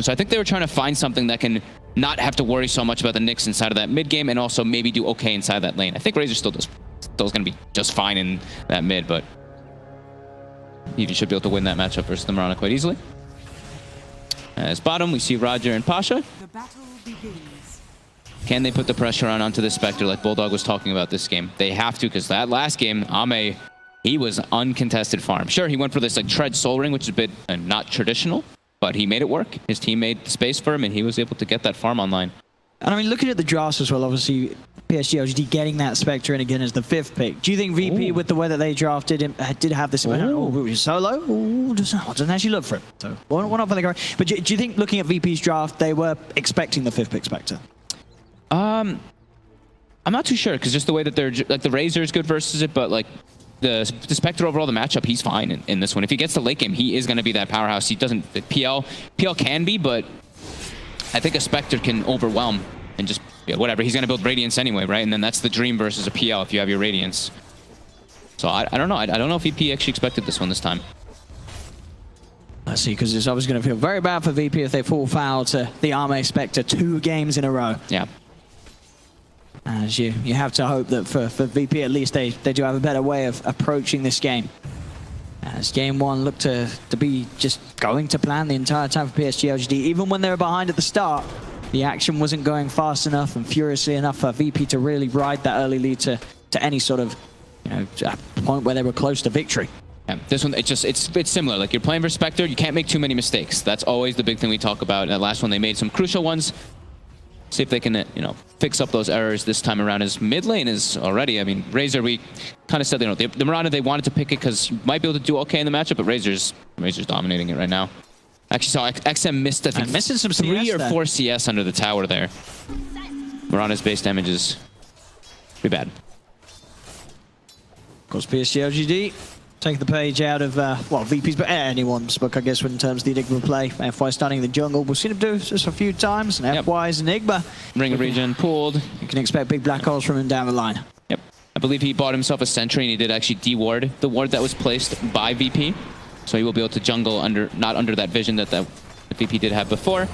So I think they were trying to find something that can not have to worry so much about the Nyx inside of that mid game, and also maybe do okay inside that lane. I think Razor still is going to be just fine in that mid, but Eevee should be able to win that matchup versus the Mirana quite easily. As bottom, we see Roger and Pasha. The battle begins. Can they put the pressure onto the Spectre like Bulldog was talking about this game? They have to, because that last game, Ame, he was uncontested farm. Sure, he went for this like Tread Soul Ring, which is a bit not traditional, but he made it work. His team made space for him, and he was able to get that farm online. And I mean, looking at the drafts as well, obviously, PSG.LGD getting that Spectre in again as the 5th pick. Do you think VP, with the way that they drafted him, did have this solo? Doesn't actually look for him. So, one off on the guard. But do you think, looking at VP's draft, they were expecting the 5th pick Spectre? I'm not too sure, because just the way that they're, like, the Razor is good versus it, but, like, the Spectre overall, the matchup, he's fine in this one. If he gets the late game, he is going to be that powerhouse. He doesn't, PL can be, but I think a Spectre can overwhelm and just, yeah, whatever. He's going to build Radiance anyway, right? And then that's the dream versus a PL if you have your Radiance. So I don't know. I don't know if VP actually expected this one this time. I see, because it's always going to feel very bad for VP if they fall foul to the Ameame Spectre 2 games in a row. Yeah. As you have to hope that for VP at least they do have a better way of approaching this game. As game 1 looked to be just going to plan the entire time for PSG.LGD. Even when they were behind at the start, the action wasn't going fast enough and furiously enough for VP to really ride that early lead to any sort of, you know, point where they were close to victory. Yeah, this one, it's similar. Like, you're playing versus Spectre, you can't make too many mistakes. That's always the big thing we talk about. That last one, they made some crucial ones. See if they can, you know, fix up those errors this time around. His mid lane is already, I mean, Razor, we kind of said, you know, the Mirana, they wanted to pick it because you might be able to do okay in the matchup, but Razor's dominating it right now. Actually saw XM missed, I think, missing some 3 CS or 4 CS under the tower there. Mirana's base damage is pretty bad. Of course, PSG.LGD take the page out of, well, VP's, but anyone's book, I guess, in terms of the Enigma play. FY starting the jungle. We've seen him do this a few times, and FY's Enigma. Ring of Regen pulled. You can expect big black holes from him down the line. Yep. I believe he bought himself a sentry, and he did actually de-ward the ward that was placed by VP. So he will be able to jungle not under that vision that the VP did have before.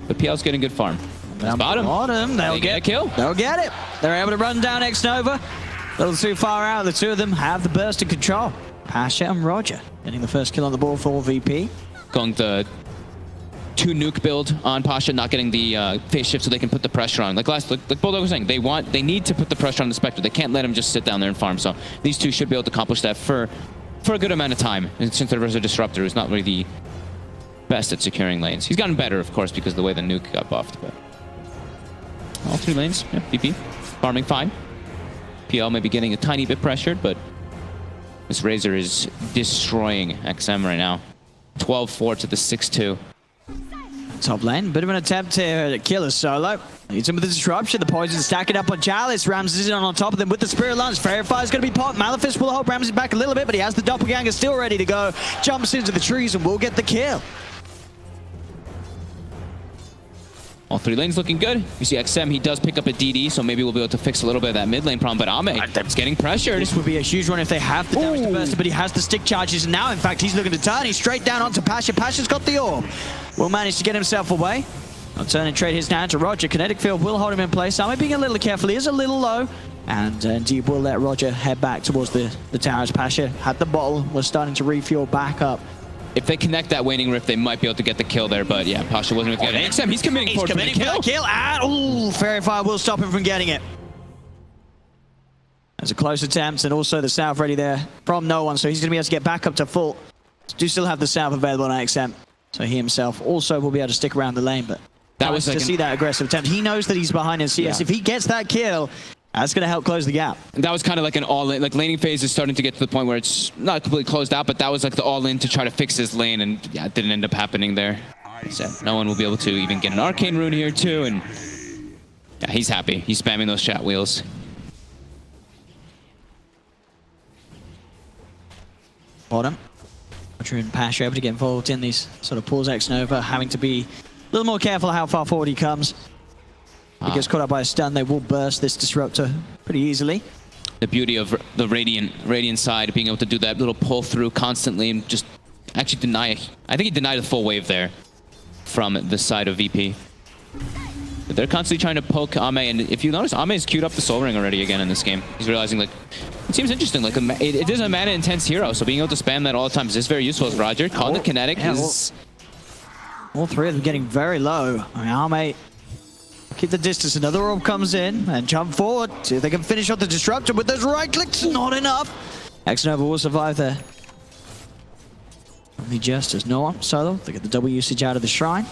But PL's getting good farm. Bottom. They'll get a kill. They'll get it. They're able to run down X-Nova. A little too far out. The two of them have the burst of control. Pasha and Roger getting the first kill on the board for VP. Going the 2 nuke build on Pasha, not getting the phase shift so they can put the pressure on. Like Bulldog was saying, they need to put the pressure on the Spectre. They can't let him just sit down there and farm. So these two should be able to accomplish that for a good amount of time. And since there was a disruptor who's not really the best at securing lanes. He's gotten better, of course, because of the way the nuke got buffed. But all 3 lanes, yeah, VP farming fine. PL may be getting a tiny bit pressured, but this Razor is destroying XM right now. 12-4 to the 6-2. Top lane, bit of an attempt here to kill a solo. Needs him with the disruption. The poison stacking up on Chalice. Ramses is on top of them with the Spirit Lance. Verify is going to be popped. Malefice will hold Ramses back a little bit, but he has the Doppelganger still ready to go. Jumps into the trees and will get the kill. All 3 lanes looking good. You see XM, he does pick up a DD, so maybe we'll be able to fix a little bit of that mid lane problem. But Ame, it's getting pressured. This would be a huge one if they have the damage to burst, but he has the stick charges. And now, in fact, he's looking to turn. He's straight down onto Pasha. Pasha's got the orb. Will manage to get himself away. I'll turn and trade his now to Roger. Kinetic Field will hold him in place. Ame being a little careful. He is a little low. And indeed will let Roger head back towards the towers. Pasha had the bottle. Was starting to refuel back up. If they connect that Waning Rift, they might be able to get the kill there, but yeah, Pasha wasn't going to get it. XM, he's committing for the kill. And Verify will stop him from getting it. There's a close attempt, and also the Salve ready there from no one, so he's going to be able to get back up to full. Do still have the Salve available on XM, so he himself also will be able to stick around the lane, but that was to see that aggressive attempt. He knows that he's behind in CS. Yeah. If he gets that kill, that's going to help close the gap. That was kind of like an all-in. Like, laning phase is starting to get to the point where it's not completely closed out, but that was like the all-in to try to fix his lane, and yeah, it didn't end up happening there. So no one will be able to even get an Arcane Rune here too, and yeah, he's happy. He's spamming those chat wheels. Bottom. Roger and Pasha able to get involved in these sort of pulls X-Nova, having to be a little more careful how far forward he comes. If he gets caught up by a stun, they will burst this disruptor pretty easily. The beauty of the Radiant side, being able to do that little pull through constantly and just actually deny. I think he denied a full wave there from the side of VP. But they're constantly trying to poke Ame, and if you notice, Ame's queued up the Soul Ring already again in this game. He's realizing, like, it seems interesting. Like, it is a mana-intense hero, so being able to spam that all the time is just very useful as Roger. Calling the kinetic is... All three of them getting very low. I mean, Ame, keep the distance. Another orb comes in and jump forward. See if they can finish off the Disruptor with those right clicks. Not enough. Xnova will survive there. Only just as Noah solo. They get the double usage out of the Shrine.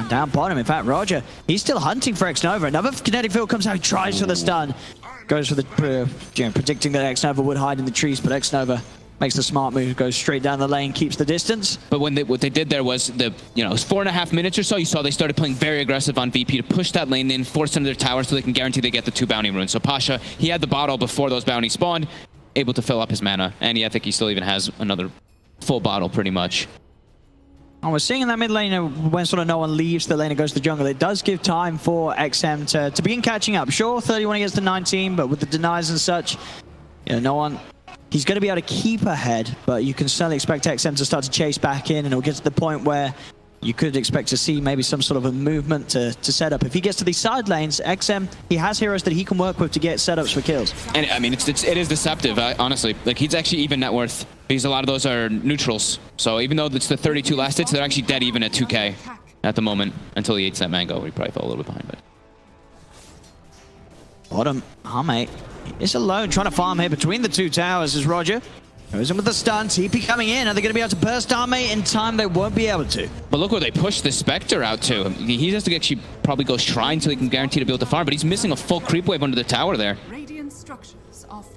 Down bottom. In fact, Roger, he's still hunting for Xnova. Another kinetic field comes out. He tries for the stun. Goes for the, predicting that Xnova would hide in the trees, but Xnova makes the smart move, goes straight down the lane, keeps the distance. But when what they did there was it was 4.5 minutes or so. You saw they started playing very aggressive on VP to push that lane in, force them to their tower so they can guarantee they get the 2 bounty runes. So Pasha, he had the bottle before those bounties spawned, able to fill up his mana, and I think he still even has another full bottle pretty much. And we're seeing in that mid lane when sort of no one leaves the lane and goes to the jungle, it does give time for XM to begin catching up. Sure, 31 against the 19, but with the denies and such, no one... He's going to be able to keep ahead, but you can certainly expect XM to start to chase back in, and it'll get to the point where you could expect to see maybe some sort of a movement to set up. If he gets to these side lanes, XM, he has heroes that he can work with to get setups for kills. And I mean, it is deceptive, honestly. Like, he's actually even net worth, because a lot of those are neutrals. So even though it's the 32 last hits, they're actually dead even at 2k at the moment, until he eats that mango. He probably fell a little bit behind, but... Bottom, Ame is alone, trying to farm here between the 2 towers as Roger goes in with the stun. TP coming in. Are they going to be able to burst Ame in time? They won't be able to. But look where they push the Spectre out to. He has to actually probably go Shrine so he can guarantee to be able to farm, but he's missing a full creep wave under the tower there.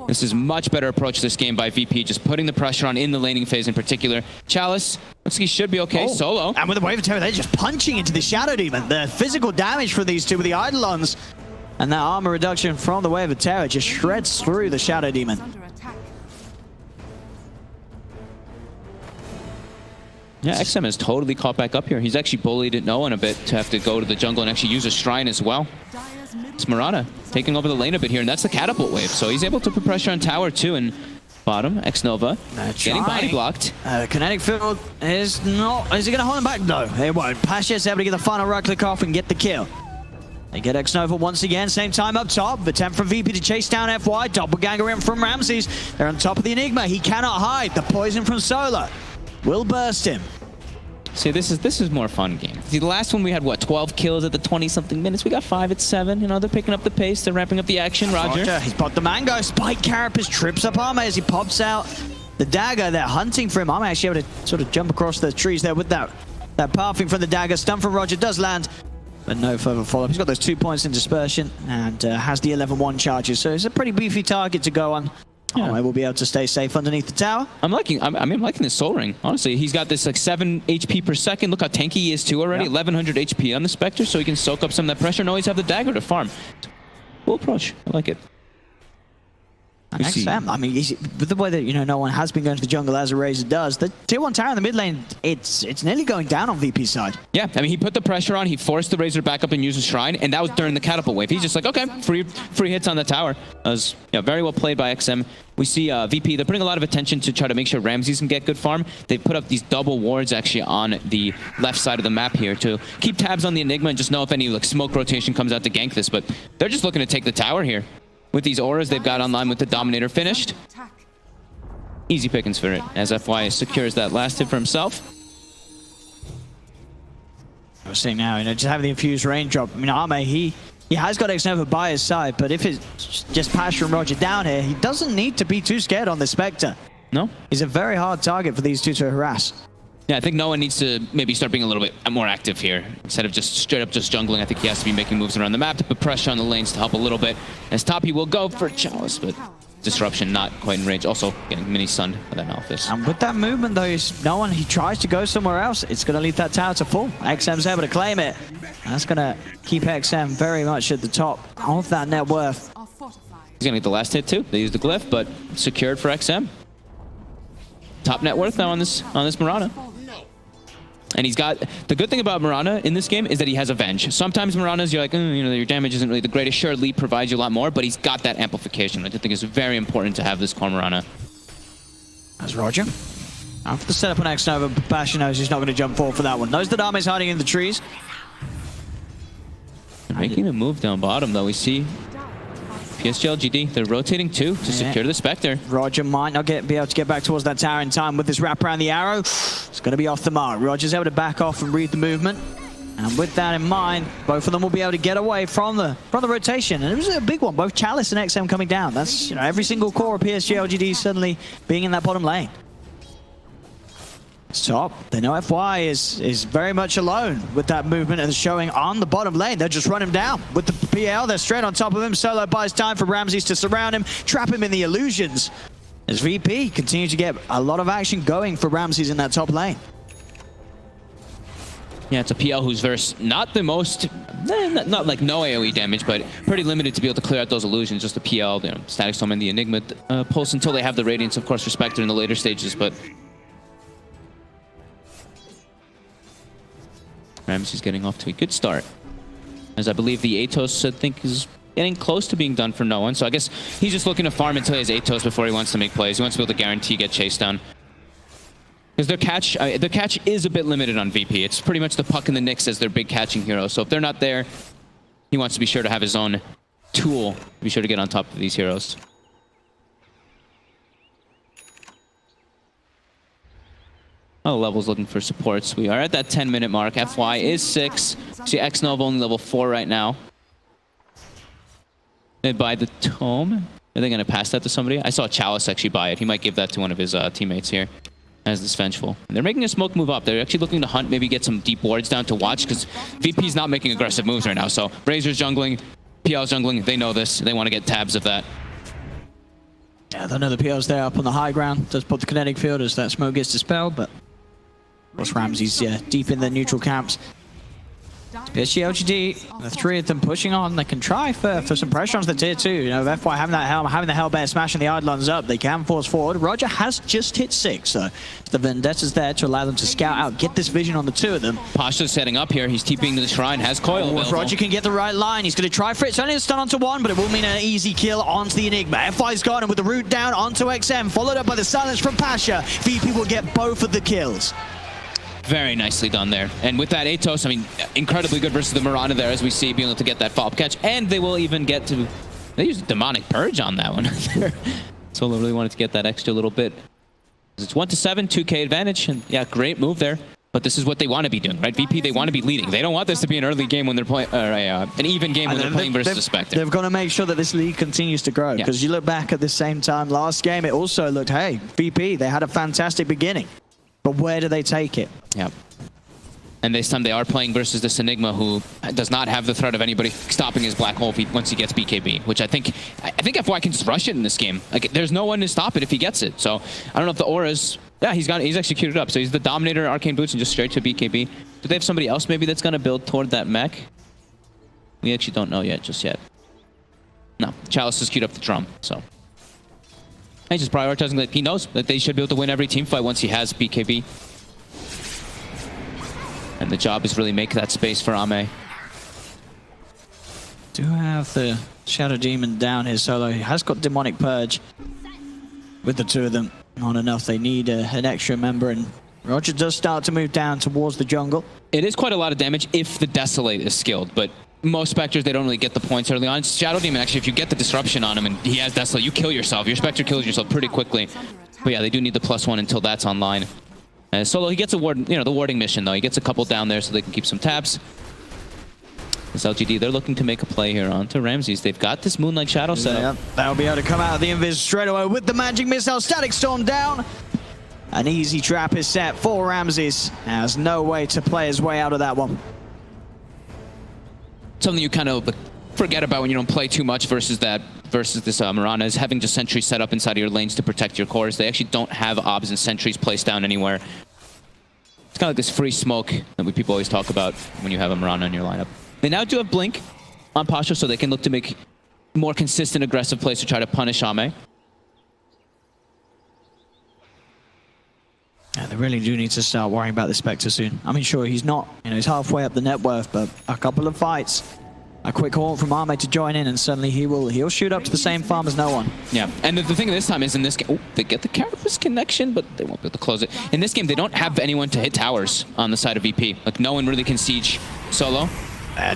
This is much better approach to this game by VP, just putting the pressure on in the laning phase in particular. Chalice, looks like he should be okay solo. And with the Wave of Terror, they're just punching into the Shadow Demon. The physical damage for these two with the Eidolons. And that armor reduction from the Wave of Terror just shreds through the Shadow Demon. Yeah, XM is totally caught back up here. He's actually bullied no one a bit to have to go to the jungle and actually use a Shrine as well. It's Murata taking over the lane a bit here, and that's the Catapult Wave. So he's able to put pressure on tower too, and bottom, Xnova getting body blocked. Kinetic Field is not... Is he going to hold him back? No, it won't. Pasha's able to get the final right click off and get the kill. They get Xnova once again, same time up top. Attempt from VP to chase down FY. Doppelganger in from Ramses. They're on top of the Enigma. He cannot hide. The poison from Solar will burst him. See, this is more fun game. See, the last one we had, what, 12 kills at the 20-something minutes? We got 5 at 7. They're picking up the pace. They're ramping up the action. Roger. He's popped the mango. Spike Carapace trips up Ame as he pops out the dagger. They're hunting for him. Ame actually able to sort of jump across the trees there with that pathing from the dagger. Stun from Roger does land, but no further follow-up. He's got those 2 points in dispersion and has the 11-1 charges, so it's a pretty beefy target to go on. Yeah. Ame will be able to stay safe underneath the tower. I'm liking this Soul Ring. Honestly, he's got this like 7 HP per second. Look how tanky he is too already. 1100 HP on the Spectre, so he can soak up some of that pressure. And always have the dagger to farm. Cool approach. I like it. And XM, I mean, with the way that no one has been going to the jungle as a Razor does, the tier 1 tower in the mid lane, it's nearly going down on VP's side. Yeah, I mean, he put the pressure on, he forced the Razor back up and used a Shrine, and that was during the Catapult Wave. He's just like, okay, free hits on the tower. That was very well played by XM. We see VP, they're putting a lot of attention to try to make sure Ramses can get good farm. They've put up these double wards actually on the left side of the map here to keep tabs on the Enigma and just know if any like smoke rotation comes out to gank this, but they're just looking to take the tower here. With these auras they've got online with the Dominator finished. Easy pickings for it, as FY secures that last hit for himself. We're seeing now, just having the infused raindrop. I mean, Ame, he has got Xnova by his side, but if it's just Pasha and Roger down here, he doesn't need to be too scared on the Spectre. No. He's a very hard target for these two to harass. Yeah, I think Noah needs to maybe start being a little bit more active here. Instead of just straight up just jungling, I think he has to be making moves around the map to put pressure on the lanes to help a little bit. As top, he will go for Chalice, but Disruption not quite in range. Also getting mini stunned by that Malphus. And with that movement though, Noah, he tries to go somewhere else. It's going to leave that tower to full. XM's able to claim it. That's going to keep XM very much at the top of that net worth. He's going to get the last hit too. They used the glyph, but secured for XM. Top net worth now on this Mirana. And he's got, the good thing about Mirana in this game is that he has Avenge. Sometimes Miranas, you're like, your damage isn't really the greatest. Sure, Leap provides you a lot more, but he's got that amplification, which I think is very important to have this core Mirana. That's Roger. After the setup on X Nova, Basha knows he's not going to jump forward for that one. Knows that Ameame's hiding in the trees. They're making a move down bottom, though. We see PSG.LGD. They're rotating two to secure the Spectre. Roger might not be able to get back towards that tower in time with this wrap around the arrow. It's going to be off the mark. Roger's able to back off and read the movement. And with that in mind, both of them will be able to get away from the rotation. And it was a big one, both Chalice and XM coming down. That's, you know, every single core of PSG.LGD suddenly being in that bottom lane. Top, they know FY is very much alone with that movement and showing on the bottom lane. They'll just run him down with the PL. They're straight on top of him. Solo buys time for Ramses to surround him, trap him in the illusions. As VP continues to get a lot of action going for Ramses in that top lane. Yeah, it's a PL who's not the most, not like no AoE damage, but pretty limited to be able to clear out those illusions. Just the PL, you know, Static Storm and the Enigma pulse until they have the Radiance, of course, for Spectre in the later stages, but Ramses getting off to a good start. As I believe the Atos, I think, is getting close to being done for no one. So I guess he's just looking to farm until he has Atos before he wants to make plays. He wants to be able to guarantee get chased down. Because their catch is a bit limited on VP. It's pretty much the Puck and the Nyx as their big catching hero. So if they're not there, he wants to be sure to have his own tool to be sure to get on top of these heroes. Oh, levels looking for supports. We are at that 10-minute mark. FY is 6. See, X Nova only level 4 right now. They buy the Tome. Are they going to pass that to somebody? I saw Chalice actually buy it. He might give that to one of his teammates here as this Vengeful. And they're making a smoke move up. They're actually looking to hunt, maybe get some deep wards down to watch, because VP's not making aggressive moves right now. So Razor's jungling, PL's jungling. They know this. They want to get tabs of that. Yeah, they know the PL's there up on the high ground. Does put the kinetic field as that smoke gets dispelled, but of course Ramses deep in the neutral camps. PSG.LGD, the three of them pushing on. They can try for some pressure on the tier 2. You know, FY having that helm, having the Hellbear smashing the Eidolons up, they can force forward. Roger has just hit 6, so the Vendetta's there to allow them to scout out, get this vision on the 2 of them. Pasha's setting up here. He's TPing to the shrine, has coil. If Roger can get the right line, he's going to try for it. It's only a stun onto 1, but it will mean an easy kill onto the Enigma. FY's got him with the root down onto XM, followed up by the silence from Pasha. VP will get both of the kills. Very nicely done there. And with that Atos, I mean, incredibly good versus the Mirana there, as we see, being able to get that follow-up catch. And they will even get to... They used Demonic Purge on that one. Solo really wanted to get that extra little bit. It's 1-7, 2k advantage. And yeah, great move there. But this is what they want to be doing, right? VP, they want to be leading. They don't want this to be an early game when they're playing... an even game when they're playing versus the Spectre. They've got to make sure that this league continues to grow. Because you look back at the same time last game, it also looked, hey, VP, they had a fantastic beginning. But where do they take it? Yeah. And this time they are playing versus this Enigma who does not have the threat of anybody stopping his black hole once he gets BKB, which I think FY can just rush it in this game. Like, there's no one to stop it if he gets it. So I don't know if the auras... Yeah, he's executed up. So he's the Dominator, Arcane Boots, and just straight to BKB. Do they have somebody else maybe that's going to build toward that mech? We actually don't know just yet. No, Chalice has queued up the drum, so... He's just prioritizing that he knows that they should be able to win every team fight once he has BKB. And the job is really make that space for Ame. Do have the Shadow Demon down here solo. He has got Demonic Purge. With the 2 of them, not enough. They need an extra member, and Roger does start to move down towards the jungle. It is quite a lot of damage if the Desolate is skilled, but most Spectres, they don't really get the points early on. Shadow Demon, actually, if you get the disruption on him and he has Desolate, you kill yourself. Your Spectre kills yourself pretty quickly. But yeah, they do need the +1 until that's online. Solo, he gets a ward, you know, the warding mission, though. He gets a couple down there so they can keep some tabs. This LGD, they're looking to make a play here onto Ramses. They've got this Moonlight Shadow set up. Yep, that'll be able to come out of the Invis straight away with the Magic Missile. Static Storm down. An easy trap is set for Ramses. Has no way to play his way out of that one. Something you kind of forget about when you don't play too much versus this Mirana is having just sentries set up inside of your lanes to protect your cores. They actually don't have obs and sentries placed down anywhere. It's kind of like this free smoke that people always talk about when you have a Mirana in your lineup. They now do have Blink on Pasha, so they can look to make more consistent aggressive plays to try to punish Ame. Yeah, they really do need to start worrying about the Spectre soon. I mean, sure, he's not, you know, he's halfway up the net worth, but a couple of fights a quick call from Ameame to join in, and suddenly he'll shoot up to the same farm as no one. Yeah, and the thing this time is in this game, they get the Carapace connection, but they won't be able to close it. In this game, they don't have anyone to hit towers on the side of VP. Like, no one really can siege Solo.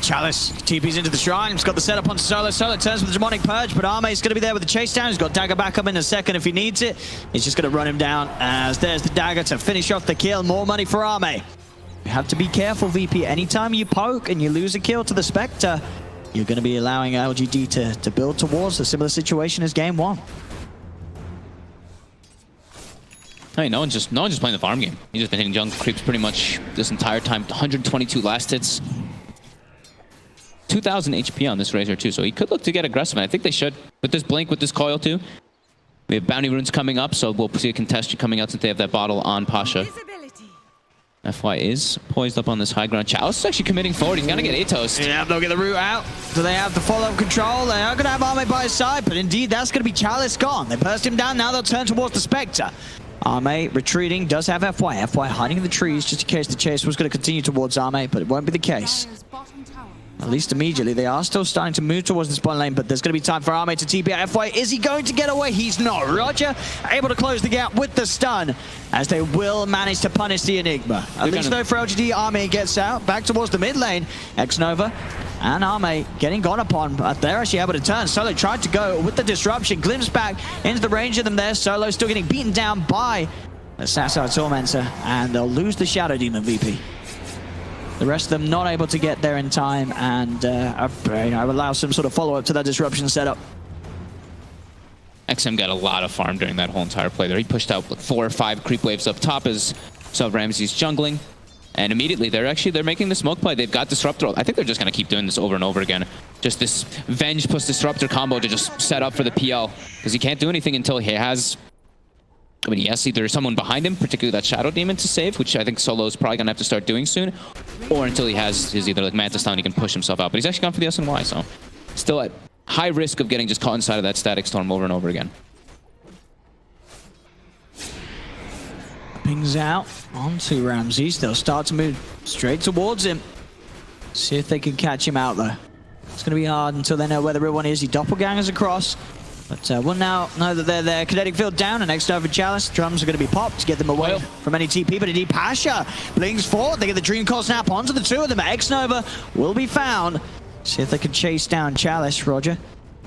Chalice TP's into the shrine. He's got the setup on Solo. Solo turns with the Demonic Purge, but Ameame's going to be there with the chase down. He's got Dagger back up in a second if he needs it. He's just going to run him down as there's the Dagger to finish off the kill. More money for Ameame. You have to be careful, VP. Anytime you poke and you lose a kill to the Spectre, you're going to be allowing LGD to build towards a similar situation as game one. Hey, no one's just playing the farm game. He's just been hitting jungle creeps pretty much this entire time. 122 last hits. 2,000 HP on this Razor too, so he could look to get aggressive, and I think they should. With this Blink, with this Coil too. We have Bounty Runes coming up, so we'll see a contestant coming out since they have that bottle on Pasha. FY is poised up on this high ground. Chalice is actually committing forward. He's going to get A-toast. Yeah, they'll get the root out. Do they have the follow-up control? They are going to have Ameame by his side, but indeed, that's going to be Chalice gone. They burst him down. Now they'll turn towards the Spectre. Ameame retreating, does have FY. FY hiding in the trees just in case the chase was going to continue towards Ameame, but it won't be the case. At least immediately. They are still starting to move towards the spawn lane, but there's going to be time for Ameame to TP out FY. Is he going to get away? He's not. Roger able to close the gap with the stun, as they will manage to punish the Enigma. At least though for LGD, Ameame gets out, back towards the mid lane. X-Nova and Ameame getting gone upon, but they're actually able to turn. Solo tried to go with the disruption, glimpse back into the range of them there. Solo still getting beaten down by the Sassar Tormentor, and they'll lose the Shadow Demon VP. The rest of them not able to get there in time, and allow some sort of follow-up to that disruption setup. XM got a lot of farm during that whole entire play there. He pushed out like 4 or 5 creep waves up top as Ramsey's jungling. And immediately they're making the smoke play. They've got Disruptor. I think they're just going to keep doing this over and over again. Just this Venge plus Disruptor combo to just set up for the PL. Because he can't do anything until he has... I mean, yes, either someone behind him, particularly that Shadow Demon to save, which I think Solo is probably going to have to start doing soon, or until he has his either like Mantis down, he can push himself out. But he's actually gone for the SNY, so still at high risk of getting just caught inside of that Static Storm over and over again. Pings out onto Ramses. They'll start to move straight towards him. See if they can catch him out, though. It's going to be hard until they know where the real one is. He doppelgangers across. But we'll now know that they're there. Kinetic Field down, and next over Chalice. Drums are going to be popped to get them away from any TP, but indeed Pasha blings forward. They get the Dream Core snap onto the two of them. X-Nova will be found. See if they can chase down Chalice, Roger.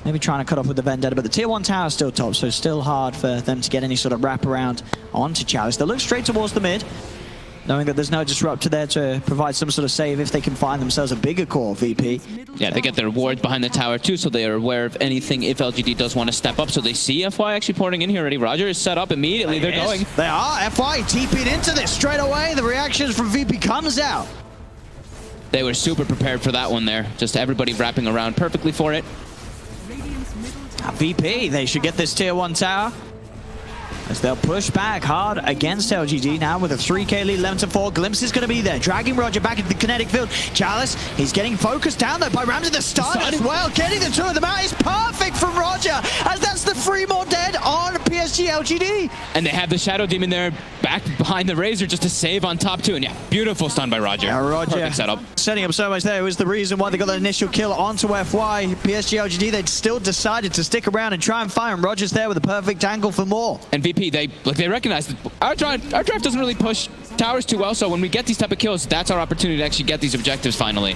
Maybe trying to cut off with the Vendetta, but the tier 1 tower is still top, so it's still hard for them to get any sort of wraparound onto Chalice. They'll look straight towards the mid, knowing that there's no Disruptor there to provide some sort of save if they can find themselves a bigger core, VP. Yeah, they get their ward behind the tower too, so they are aware of anything if LGD does want to step up. So they see FY actually porting in here already. Roger is set up immediately. They're going. They are. FY TP'd into this straight away. The reactions from VP comes out. They were super prepared for that one there. Just everybody wrapping around perfectly for it. VP, they should get this tier 1 tower, as they'll push back hard against LGD now with a 3k lead, 11-4. Glimpse is going to be there, dragging Roger back into the kinetic field. Chalice, he's getting focused down though by Ramsey the stun as well. Getting the two of them out is perfect from Roger, as that's the 3 more dead on PSG.LGD. And they have the Shadow Demon there back behind the Razor just to save on top too. And yeah, beautiful stun by Roger. Yeah, Roger perfect setup. Setting up so much there was the reason why they got that initial kill onto FY. PSG.LGD, they still decided to stick around and try and find Roger's there with a perfect angle for more. And VP, they recognize that our draft doesn't really push towers too well, so when we get these type of kills, that's our opportunity to actually get these objectives finally.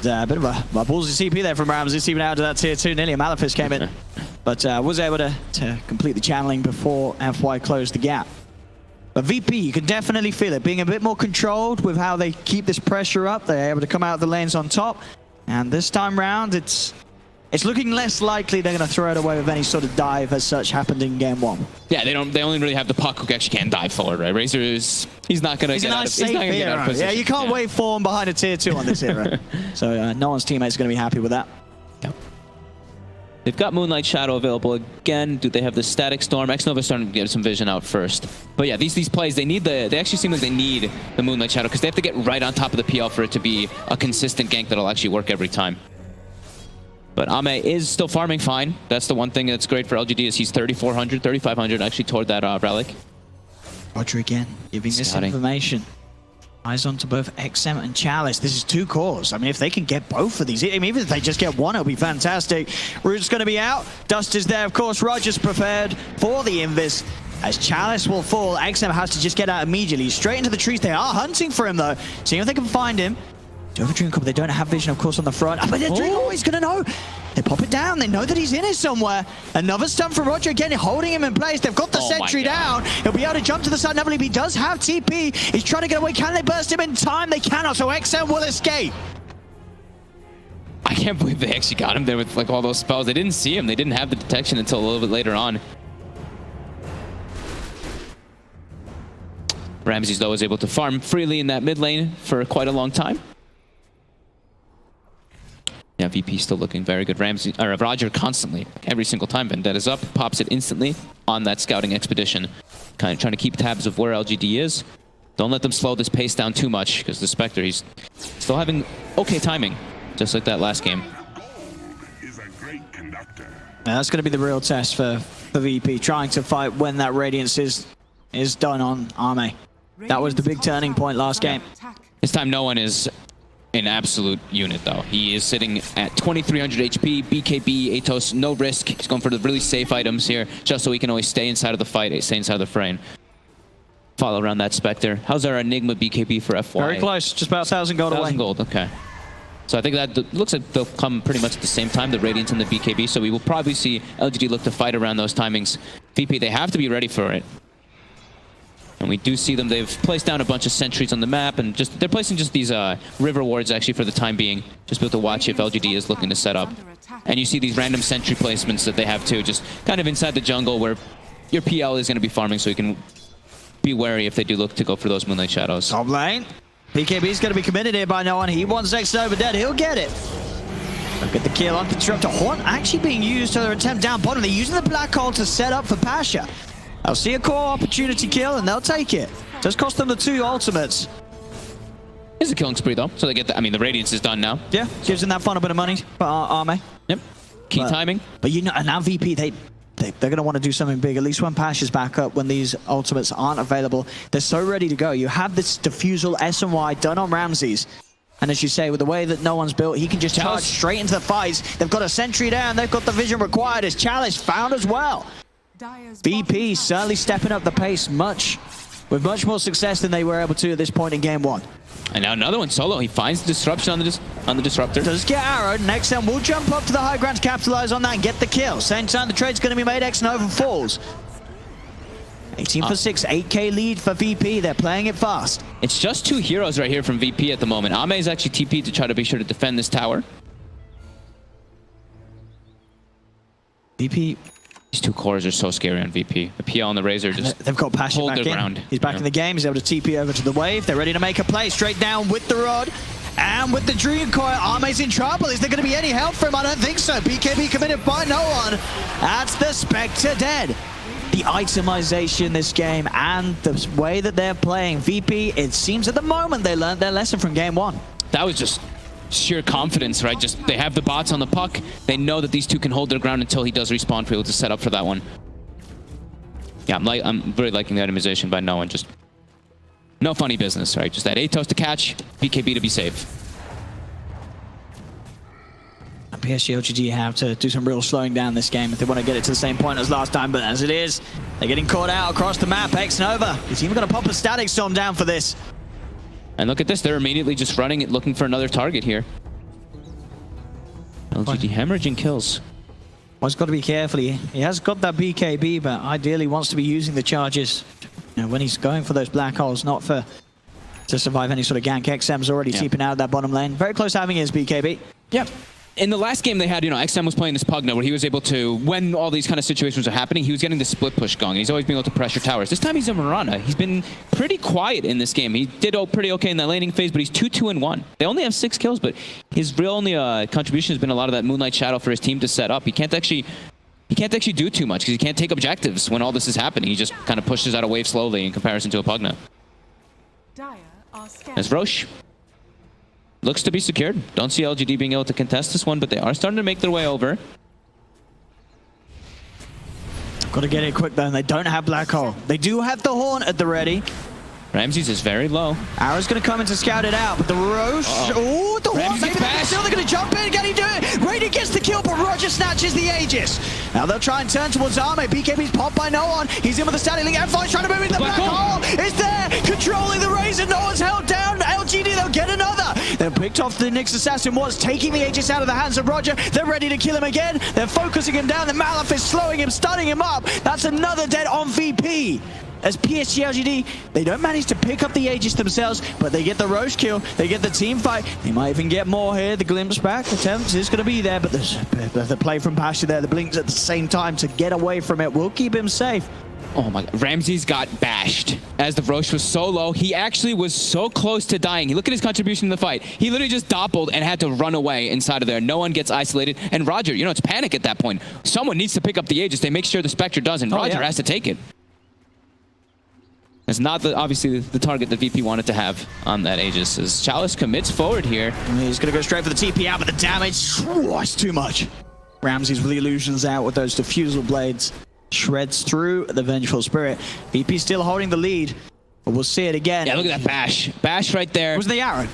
A bit of a ballsy CP there from Ramses, even out to that tier 2. Nearly a Malefice came in, but was able to complete the channeling before FY closed the gap. But VP, you can definitely feel it, being a bit more controlled with how they keep this pressure up. They're able to come out of the lanes on top, and this time round, it's looking less likely they're going to throw it away with any sort of dive as such happened in game 1. Yeah, they only really have the puck who actually can dive forward, right? Razor he's not going to get out of position. Yeah, you can't wait for him behind a tier 2 on this hero. So no one's teammates going to be happy with that. Yeah. They've got Moonlight Shadow available again. Do they have the Static Storm? X-Nova starting to get some vision out first. But yeah, these plays, they actually seem like they need the Moonlight Shadow because they have to get right on top of the PL for it to be a consistent gank that'll actually work every time. But Ameame is still farming fine. That's the one thing that's great for LGD is he's 3,400, 3,500 actually toward that relic. Roger again, giving this information. Eyes onto both XM and Chalice. This is 2 cores. I mean, if they can get both of these, I mean, even if they just get one, it'll be fantastic. Root's going to be out. Dust is there, of course. Roger's prepared for the Invis. As Chalice will fall, XM has to just get out immediately. Straight into the trees. They are hunting for him, though. Seeing if they can find him. Over DreamLeague, they don't have vision, of course, on the front. But DreamLeague is going to know. They pop it down. They know that he's in it somewhere. Another stun for Roger again, holding him in place. They've got the sentry down. He'll be able to jump to the side. He does have TP. He's trying to get away. Can they burst him in time? They cannot, so XM will escape. I can't believe they actually got him there with like all those spells. They didn't see him. They didn't have the detection until a little bit later on. Ramses, though, was able to farm freely in that mid lane for quite a long time. Yeah, VP still looking very good. Ramsey, or Roger constantly, every single time Vendetta's up, pops it instantly on that scouting expedition. Kind of trying to keep tabs of where LGD is. Don't let them slow this pace down too much, because the Spectre, he's still having okay timing, just like that last game. Yeah, that's going to be the real test for VP, trying to fight when that Radiance is done on Ameame. That was the big turning point last game. This time no one is an absolute unit, though. He is sitting at 2300 HP, BKB, Atos, no risk. He's going for the really safe items here, just so he can always stay inside of the fight, stay inside of the frame. Follow around that Spectre. How's our Enigma BKB for FY? Very close, just about 1,000 gold away. 1,000 gold, okay. So I think that looks like they'll come pretty much at the same time, the Radiant and the BKB, so we will probably see LGD look to fight around those timings. VP, they have to be ready for it. And we do see them, they've placed down a bunch of sentries on the map, and just they're placing just these river wards actually for the time being, just be able to watch if LGD is looking to set up. And you see these random sentry placements that they have too, just kind of inside the jungle where your PL is going to be farming, so you can be wary if they do look to go for those Moonlight Shadows. Top lane. BKB is going to be committed here by no one. He wants X over dead. He'll get it. Look at the kill on Disruptor. Horn actually being used to their attempt down bottom. They're using the black hole to set up for Pasha. They'll see a core opportunity kill and they'll take it. Does cost them the 2 ultimates. It's a killing spree though, so they get the, I mean, the Radiance is done now. Yeah, gives them that final bit of money for Ameame. Yep. Key timing. But you know, and now VP, they're going to want to do something big, at least when Pasha's back up, when these ultimates aren't available. They're so ready to go. You have this diffusal S&Y done on Ramses. And as you say, with the way that no one's built, he can just charge straight into the fights. They've got a sentry down. They've got the vision required as Chalice found as well. VP certainly stepping up the pace with much more success than they were able to at this point in game 1. And now another one solo. He finds the disruption on the disruptor. Does get arrowed. Next time we'll jump up to the high ground to capitalize on that and get the kill. Same time the trade's going to be made. X-Nova falls. 18 for 6, 8k lead for VP. They're playing it fast. It's just 2 heroes right here from VP at the moment. Ame is actually TP'd to try to be sure to defend this tower. VP. These 2 cores are so scary on VP. The PL and the Razor just they've got Pasha hold back their in. ground. He's back in the game. He's able to TP over to the wave. They're ready to make a play. Straight down with the rod. And with the Dream Coil, Ame's in trouble. Is there going to be any help for him? I don't think so. BKB committed by no one. That's the Spectre dead. The itemization this game and the way that they're playing. VP, it seems at the moment they learned their lesson from game 1. That was just sheer confidence, right? Just they have the bots on the puck. They know that these 2 can hold their ground until he does respawn for able to set up for that one. Yeah, I'm really liking the itemization by no one. Just no funny business, right? Just that Atos to catch, BKB to be safe. And PSG.LGD have to do some real slowing down this game if they want to get it to the same point as last time, but as it is, they're getting caught out across the map. X-Nova, he's even going to pop a Static Storm down for this. And look at this, they're immediately just running it, looking for another target here. LGD hemorrhaging kills. Well, he's got to be careful. He has got that BKB, but ideally wants to be using the charges, you know, when he's going for those black holes, not to survive any sort of gank. XM's already TPing out of that bottom lane. Very close to having his BKB. Yep. In the last game they had, you know, XM was playing this Pugna where he was able to, when all these kind of situations are happening, he was getting the split push going. He's always been able to pressure towers. This time he's a Mirana. He's been pretty quiet in this game. He did pretty okay in that laning phase, but he's 2-2-1. They only have 6 kills, but his real only contribution has been a lot of that Moonlight Shadow for his team to set up. He can't actually do too much because he can't take objectives when all this is happening. He just kind of pushes out a wave slowly in comparison to a Pugna. As Roche looks to be secured. Don't see LGD being able to contest this one, but they are starting to make their way over. Got to get it quick though, and they don't have Black Hole. They do have the Horn at the ready. Ramses is very low. Arrow's going to come in to scout it out, but the Roche... Oh, the Hawk, maybe they're still going to jump in. Can he do it? Radiant gets the kill, but Roger snatches the Aegis. Now they'll try and turn towards Ameame. BKB's popped by no one. He's in with the static link. F5's trying to move into the black hole. It's there, controlling the Razor. No one's held down. LGD, they'll get another. They're picked off the Nyx Assassin was taking the Aegis out of the hands of Roger. They're ready to kill him again. They're focusing him down. The Malaf is slowing him, stunning him up. That's another dead on VP. As PSG.LGD, they don't manage to pick up the Aegis themselves, but they get the Roche kill, they get the team fight. They might even get more here. The glimpse back attempt is going to be there, but there's the play from Pasha there. The blinks at the same time to get away from it will keep him safe. Oh my God. Ramses got bashed as the Roche was so low. He actually was so close to dying. Look at his contribution in the fight. He literally just doppeled and had to run away inside of there. No one gets isolated. And Roger, it's panic at that point. Someone needs to pick up the Aegis. They make sure the Spectre does, and Roger has to take it. It's not obviously the target that VP wanted to have on that Aegis. As Chalice commits forward here. He's going to go straight for the TP out, but the damage, it's too much. Ramses with the illusions out with those diffusal blades. Shreds through the Vengeful Spirit. VP still holding the lead, but we'll see it again. Yeah, look at that bash. Bash right there. It was the arrow.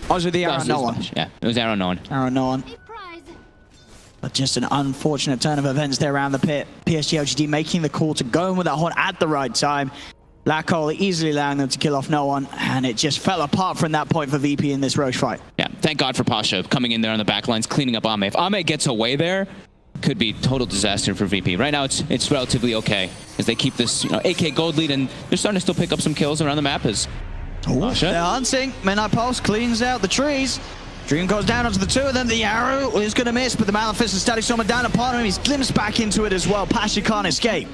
Oh, was it the arrow? No one. Yeah, it was arrow no one. Arrow no one. But just an unfortunate turn of events there around the pit. PSG.LGD making the call to go in with that horn at the right time. Black Hole easily allowing them to kill off no one, and it just fell apart from that point for VP in this Roche fight. Yeah, thank God for Pasha coming in there on the back lines, cleaning up Ameame. If Ameame gets away there, could be total disaster for VP. Right now, it's relatively okay as they keep this 8K gold lead, and they're starting to still pick up some kills around the map. As they're hunting. Midnight Pulse cleans out the trees. Dream goes down onto the two of them. The arrow is going to miss, but the Maleficent and Static Storm down upon him. He's glimpsed back into it as well. Pasha can't escape.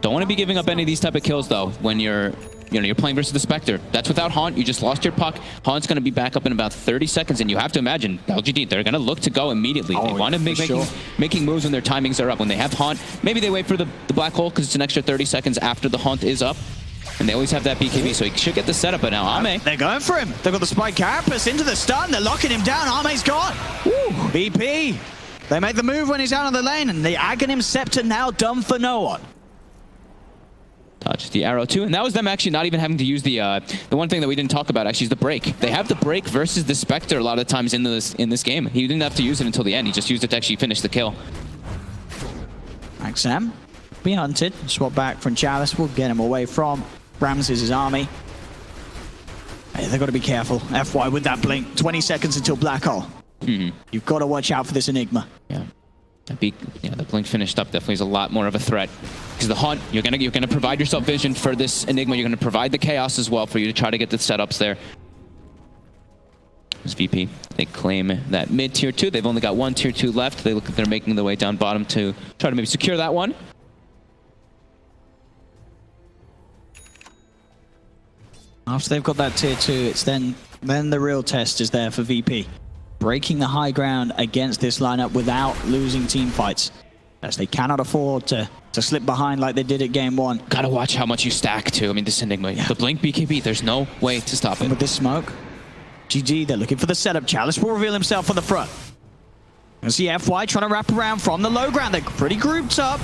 Don't want to be giving up any of these type of kills though when you're playing versus the Spectre. That's without Haunt. You just lost your puck. Haunt's going to be back up in about 30 seconds, and you have to imagine LGD, they're going to look to go immediately. They want to making moves when their timings are up. When they have Haunt, maybe they wait for the black hole because it's an extra 30 seconds after the Haunt is up. And they always have that BKB, so he should get the setup. But now Ameame, they're going for him. They've got the Spike Carapace into the stun. They're locking him down. Ame's gone. Woo. VP. They make the move when he's out on the lane, and the Aghanim Scepter now done for no one. Touch the arrow too, and that was them actually not even having to use the one thing that we didn't talk about actually is the break. They have the break versus the Spectre a lot of times in this game. He didn't have to use it until the end. He just used it to actually finish the kill. Ameame be hunted. Swap back from Chalice. We'll get him away from Ramses' army. Hey, they've got to be careful. FY with that blink. 20 seconds until black hole. You've got to watch out for this Enigma. Yeah. The blink finished up definitely is a lot more of a threat because the Haunt, you're gonna provide yourself vision for this Enigma. You're gonna provide the chaos as well for you to try to get the setups there. As VP, they claim that mid tier 2. They've only got one tier 2 left. They look like they're making their way down bottom to try to maybe secure that one. After they've got that tier 2, it's then the real test is there for VP. Breaking the high ground against this lineup without losing team fights, as they cannot afford to slip behind like they did at game 1. Gotta watch how much you stack too. I mean, this Enigma, the blink BKB, there's no way to stop it. With this smoke, GG, they're looking for the setup. Chalice will reveal himself on the front. You see FY trying to wrap around from the low ground. They're pretty grouped up.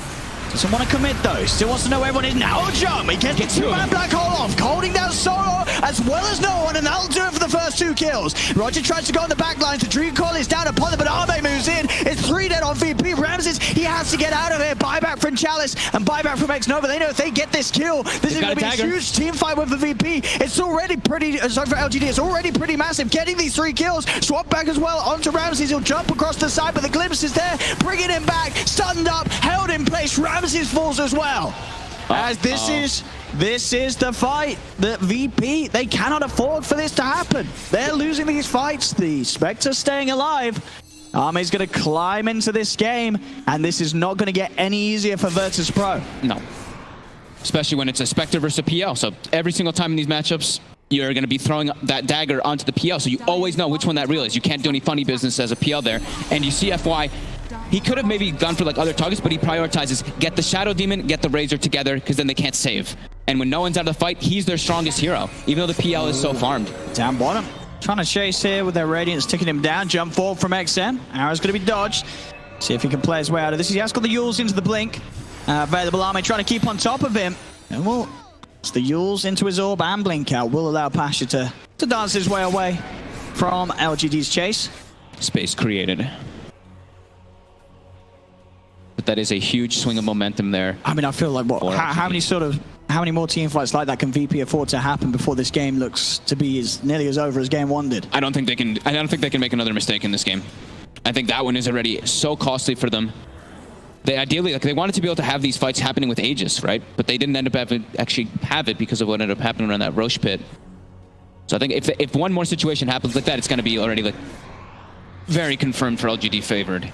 Doesn't want to commit though. Still wants to know where everyone is now. Jump! He gets the two-man black hole off, holding down Solo as well as no one, and that'll do it for the first 2 kills. Roger tries to go on the back line. The Dream Call is down upon them, but Ameame moves in. It's 3 dead on VP. Ramses, he has to get out of here. Buyback from Chalice and buyback from X-Nova. They know if they get this kill, this is going to be a huge team fight with the VP. It's already pretty, sorry for LGD, it's already pretty massive. Getting these 3 kills, swap back as well onto Ramses. He'll jump across the side, but the glimpse is there, bringing him back, stunned up, held in place. Ramses falls as well. As this is the fight that VP, they cannot afford for this to happen. They're losing these fights. The Spectre staying alive. Ameame's going to climb into this game, and this is not going to get any easier for Virtus.pro. No. Especially when it's a Spectre versus a PL. So every single time in these matchups, you're going to be throwing that dagger onto the PL, so you always know which one that real is. You can't do any funny business as a PL there. And you see FY, he could have maybe gone for like other targets, but he prioritizes get the Shadow Demon, get the Razor together, because then they can't save. And when no one's out of the fight, he's their strongest hero, even though the PL is so farmed. Down bottom. Trying to chase here with their Radiance, ticking him down. Jump forward from XM. Arrow's going to be dodged. See if he can play his way out of this. He has got the Yules into the blink. Available Army trying to keep on top of him. And we'll It's the Yules into his orb and blink out will allow Pasha to dance his way away from LGD's chase. Space created. But that is a huge swing of momentum there. I mean, I feel like how many more team fights like that can VP afford to happen before this game looks to be nearly as over as game 1 did? I don't think they can make another mistake in this game. I think that one is already so costly for them. They ideally, like, they wanted to be able to have these fights happening with Aegis, right? But they didn't end up actually have it because of what ended up happening around that Roche pit. So I think if one more situation happens like that, it's going to be already like very confirmed for LGD favored.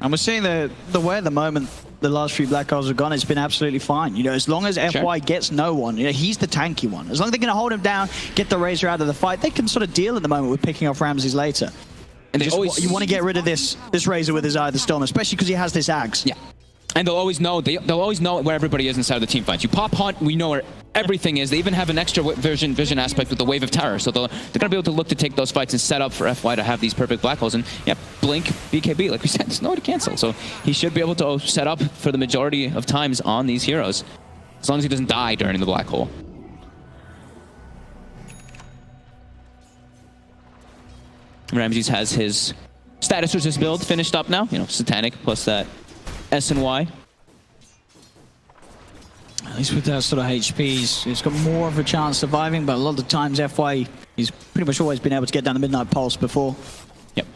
And we're seeing the way at the moment the last few Black Holes have gone, it's been absolutely fine. You know, as long as FY gets no one, you know, he's the tanky one. As long as they can hold him down, get the Razor out of the fight, they can sort of deal at the moment with picking off Ramses later. And you want to get rid of this Razor with his Eye of the Storm, especially because he has this Axe. Yeah, and they'll always know where everybody is inside of the team fights. You pop Hunt, we know where everything is. They even have an extra vision aspect with the Wave of Terror, so they're going to be able to look to take those fights and set up for FY to have these perfect Black Holes. And yeah, Blink, BKB, like we said, there's nowhere to cancel, so he should be able to set up for the majority of times on these heroes, as long as he doesn't die during the Black Hole. Ramses has his status resist build finished up now. You know, Satanic plus that S and Y. At least with that sort of HP, he's got more of a chance surviving, but a lot of the times FY, he's pretty much always been able to get down the Midnight Pulse before. Yep.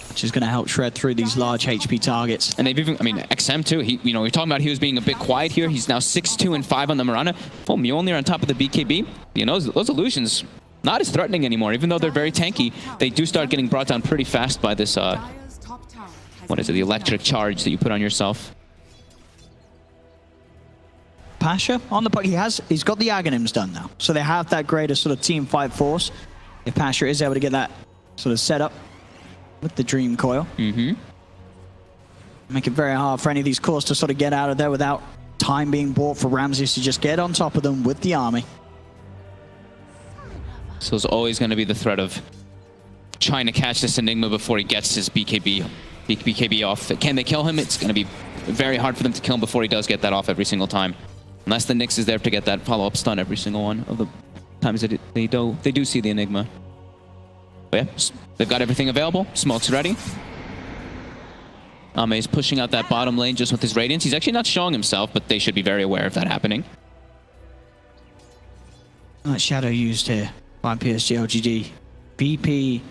Which is going to help shred through these large HP targets. And they've even, I mean, XM too, you know, we're talking about he was being a bit quiet here. He's now 6-2 and 5 on the Mirana. Full Mjolnir on top of the BKB. You know, those illusions, not as threatening anymore. Even though they're very tanky, they do start getting brought down pretty fast by this, what is it, the electric charge that you put on yourself. Pasha on the puck, he's got the Aghanims done now, so they have that greater sort of team fight force. If Pasha is able to get that sort of set up with the Dream Coil, make it very hard for any of these cores to sort of get out of there without time being bought for Ramses to just get on top of them with the army. So there's always going to be the threat of trying to catch this Enigma before he gets his BKB off. Can they kill him? It's going to be very hard for them to kill him before he does get that off every single time. Unless the Nyx is there to get that follow-up stun every single one of the times that they do see the Enigma. But yeah, they've got everything available. Smoke's ready. Ame is pushing out that bottom lane just with his Radiance. He's actually not showing himself, but they should be very aware of that happening. That Shadow used here by PSG.LGD. VP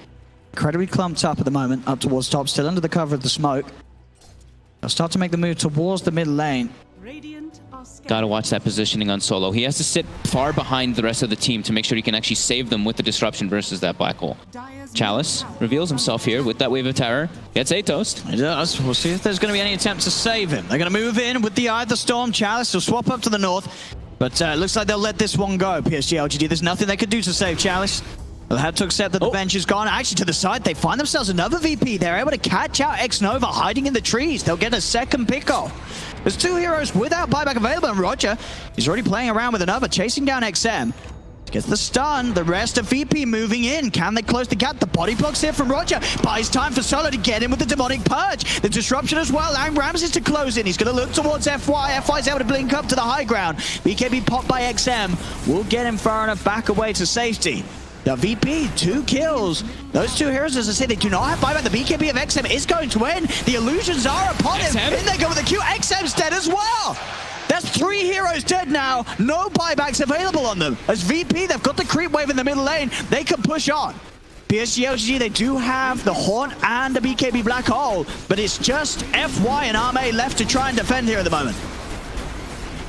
incredibly clumped up at the moment, up towards top, still under the cover of the smoke. They'll start to make the move towards the mid lane. Gotta watch that positioning on Solo. He has to sit far behind the rest of the team to make sure he can actually save them with the disruption versus that Black Hole. Chalice reveals himself here with that Wave of Terror. Gets A-Toast. He does. We'll see if there's going to be any attempt to save him. They're going to move in with the Eye of the Storm. Chalice will swap up to the north. But it looks like they'll let this one go, PSG.LGD. There's nothing they could do to save Chalice. They'll have to accept that the bench is gone. Actually, to the side, they find themselves another VP. They're able to catch out X-Nova hiding in the trees. They'll get a second pick-off. There's two heroes without buyback available, and Roger, he's already playing around with another, chasing down XM. Gets the stun, the rest of VP moving in. Can they close the gap? The body blocks here from Roger. Buys time for Solo to get in with the Demonic Purge. The disruption as well, and Ramses to close in. He's going to look towards FY. FY's able to blink up to the high ground. BKB popped by XM. Will get him far enough back away to safety. The VP, 2 kills. Those two heroes, as I say, they do not have buyback. The BKB of XM is going to win. The illusions are upon him. In they go with the Q. XM's dead as well. That's 3 heroes dead now. No buybacks available on them. As VP, they've got the creep wave in the middle lane. They can push on. PSG.LGD, they do have the Haunt and the BKB Black Hole, but it's just FY and Ame left to try and defend here at the moment.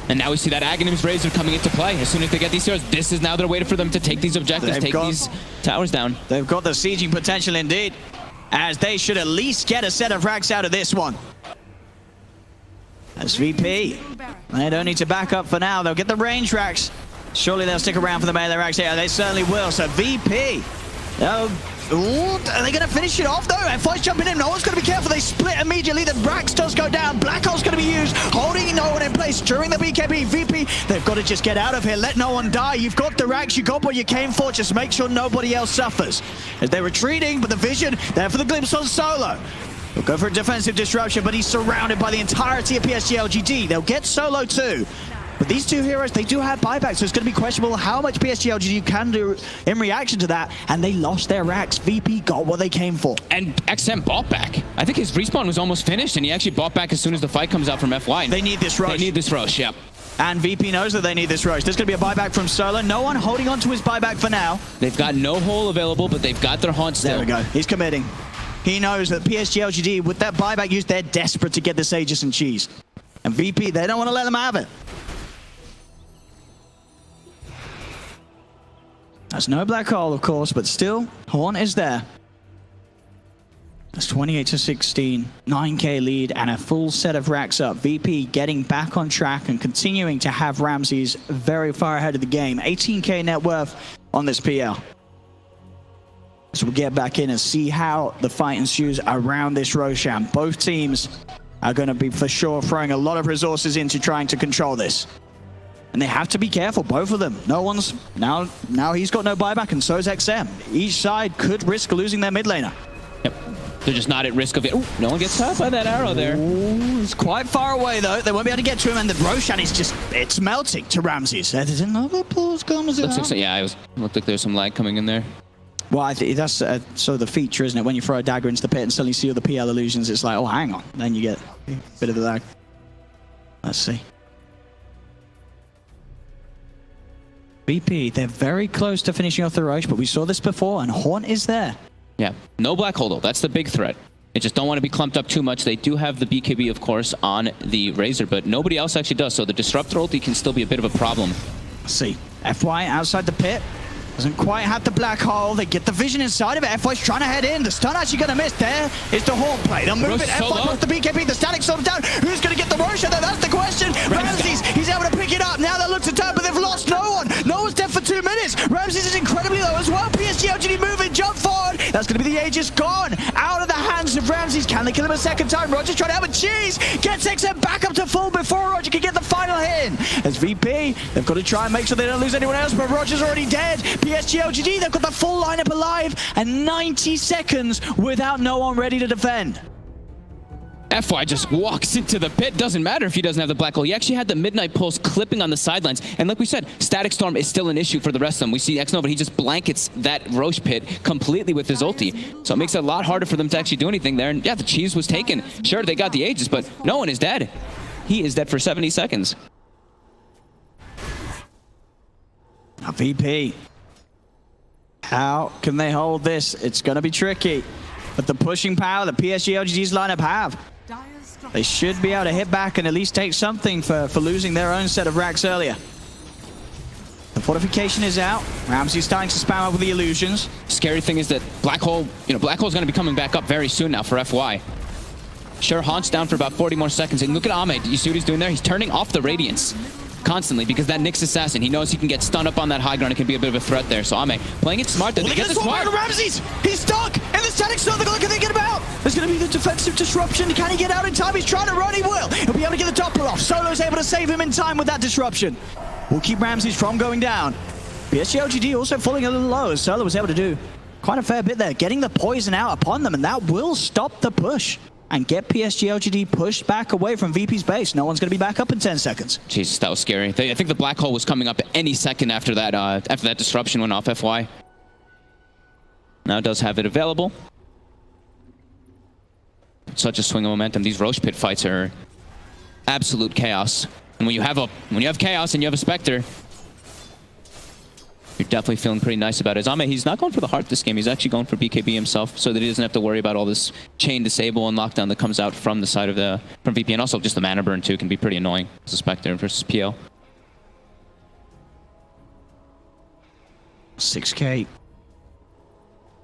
And now we see that Aghanim's Razor coming into play. As soon as they get these heroes, this is now their way for them to take these objectives, take these towers down. They've got the sieging potential indeed, as they should at least get a set of racks out of this one. As VP, they don't need to back up for now. They'll get the range racks. Surely they'll stick around for the melee racks. Yeah, they certainly will. So VP, are they going to finish it off though? FY's jumping in. No one's going to be careful. They split immediately. The racks does go down. Black Hole's going to be used, holding no one in place during the BKB. VP, they've got to just get out of here. Let no one die. You've got the racks. You got what you came for. Just make sure nobody else suffers. As they're retreating, but the vision there for the glimpse on Solo. They'll go for a defensive disruption, but he's surrounded by the entirety of PSG.LGD. They'll get Solo too. But these two heroes, they do have buybacks, so it's going to be questionable how much PSG.LGD can do in reaction to that. And they lost their racks. VP got what they came for. And XM bought back. I think his respawn was almost finished, and he actually bought back as soon as the fight comes out from FY. They need this rush. They need this rush, yep. And VP knows that they need this rush. There's going to be a buyback from Solo. No one holding on to his buyback for now. They've got no hole available, but they've got their haunt still. There we go. He's committing. He knows that PSG.LGD, with that buyback used, they're desperate to get this Aegis and cheese. And VP, they don't want to let them have it. There's no black hole, of course, but still, Haunt is there. That's 28-16, 9k lead, and a full set of racks up. VP getting back on track and continuing to have Ramses very far ahead of the game. 18k net worth on this PL. So we'll get back in and see how the fight ensues around this Roshan. Both teams are going to be for sure throwing a lot of resources into trying to control this. And they have to be careful, both of them. No one's... Now he's got no buyback, and so is XM. Each side could risk losing their mid laner. Yep. They're just not at risk of it. Ooh, no one gets hurt by that arrow there. Ooh, it's quite far away, though. They won't be able to get to him, and the Roshan is just... It's melting to Ramses. There's another pulse comes out. Looks like, yeah, it looked like there's some lag coming in there. Well, I think that's sort of the feature, isn't it? When you throw a dagger into the pit and suddenly see all the PL illusions, it's like, oh, hang on. Then you get a bit of the lag. Let's see. BP, they're very close to finishing off the Roche, but we saw this before, and Haunt is there. Yeah, no black hole, though. That's the big threat. They just don't want to be clumped up too much. They do have the BKB, of course, on the Razor, but nobody else actually does, so the Disruptor ulti can still be a bit of a problem. Let's see. FY outside the pit. Doesn't quite have the black hole. They get the vision inside of it. FY's trying to head in. The stun actually going to miss. There is the Haunt play. They'll move it. FY puts the BKB. The static storm down. Who's going to get the Roshan though? That's the question. Ramses, he's able to pick it up. Now they look to turn, but they've lost no one. No one's dead for 2 minutes. Ramses is incredibly low as well. PSG.LGD moving, jump forward. That's going to be the Aegis gone. Out of the hands of Ramses. Can they kill him a second time? Roger's trying to have a cheese. Gets XM back up to full before Roger can get the final hit in. As VP, they've got to try and make sure they don't lose anyone else, but Roger's already dead. PSG.LGD, they've got the full lineup alive and 90 seconds without no one ready to defend. FY just walks into the pit. Doesn't matter if he doesn't have the black hole. He actually had the Midnight Pulse clipping on the sidelines. And like we said, Static Storm is still an issue for the rest of them. We see Xnova, he just blankets that Roche pit completely with his ulti. So it makes it a lot harder for them to actually do anything there. And yeah, the cheese was taken. Sure, they got the Aegis, but no one is dead. He is dead for 70 seconds. Now VP. How can they hold this? It's going to be tricky. But the pushing power that PSG.LGD's lineup have, they should be able to hit back and at least take something for losing their own set of racks earlier. The fortification is out. Ramsey's starting to spam up with the illusions. Scary thing is that Black Hole, Black Hole's going to be coming back up very soon now for FY. Sure, Haunt's down for about 40 more seconds. And look at Ame. You see what he's doing there? He's turning off the Radiance constantly because that Nyx Assassin, he knows he can get stunned up on that high ground. It can be a bit of a threat there. So Ame playing it smart. They get the smart. Ramses! He's stuck! And the static storm, look at they get him out! There's going to be the defensive disruption. Can he get out in time? He's trying to run, he will! He'll be able to get the Doppler off. Solo's able to save him in time with that disruption. We'll keep Ramses from going down. PSG.LGD also falling a little low as Solo was able to do quite a fair bit there, getting the poison out upon them, and that will stop the push and get PSG.LGD pushed back away from VP's base. No one's going to be back up in 10 seconds. Jesus, that was scary. I think the black hole was coming up any second after that disruption went off FY. Now it does have it available. Such a swing of momentum. These Roche pit fights are absolute chaos. And when you have chaos and you have a Spectre, you're definitely feeling pretty nice about it. Ame, he's not going for the heart this game. He's actually going for BKB himself, so that he doesn't have to worry about all this chain disable and lockdown that comes out from the side of from VP. And also just the mana burn too can be pretty annoying as a Spectre versus PL. 6k.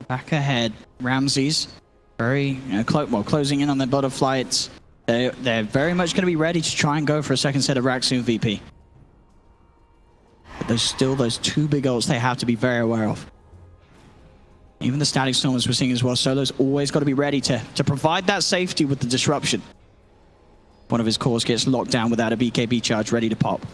Back ahead. Ramses, very closing in on their butterfly. They're very much going to be ready to try and go for a second set of racks soon, VP. But there's still those two big ults they have to be very aware of. Even the static storm, as we're seeing as well, Solo's always got to be ready to provide that safety with the disruption. One of his cores gets locked down without a BKB charge ready to pop.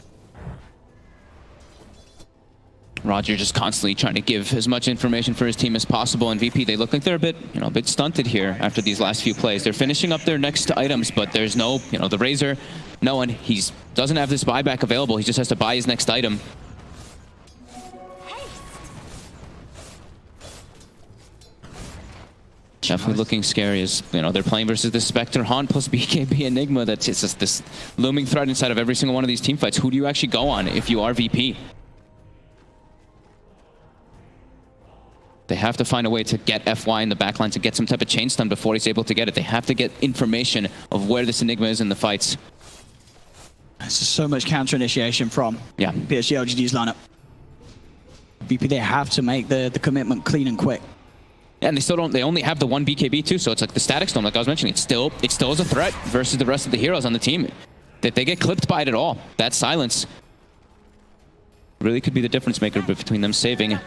Roger just constantly trying to give as much information for his team as possible, and VP, they look like they're a bit stunted here after these last few plays. They're finishing up their next items, but there's no, the Razor, knowing he doesn't have this buyback available. He just has to buy his next item. Definitely looking scary as, you know, they're playing versus this Spectre Haunt plus BKB Enigma. That's just this looming threat inside of every single one of these team fights. Who do you actually go on if you are VP? They have to find a way to get FY in the backline to get some type of chain stun before he's able to get it. They have to get information of where this Enigma is in the fights. There's just so much counter initiation from PSG.LGD's lineup. VP, they have to make the commitment clean and quick. Yeah, and they still don't. They only have the one BKB too, so it's like the static storm, like I was mentioning. It still is a threat versus the rest of the heroes on the team. That they get clipped by it at all. That silence really could be the difference maker between them saving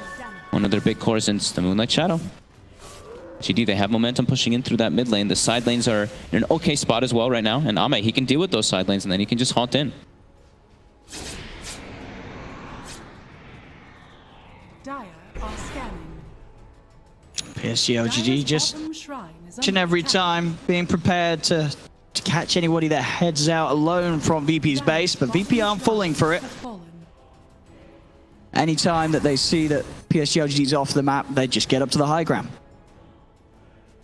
one of their big cores in the Moonlight Shadow. GD, they have momentum pushing in through that mid lane. The side lanes are in an okay spot as well right now, and Ame, he can deal with those side lanes, and then he can just haunt in. Dire are scanning. PSG.LGD just each and every time being prepared to catch anybody that heads out alone from VP's base, but VP aren't falling for it. Anytime that they see that PSG.LGD's off the map, they just get up to the high ground.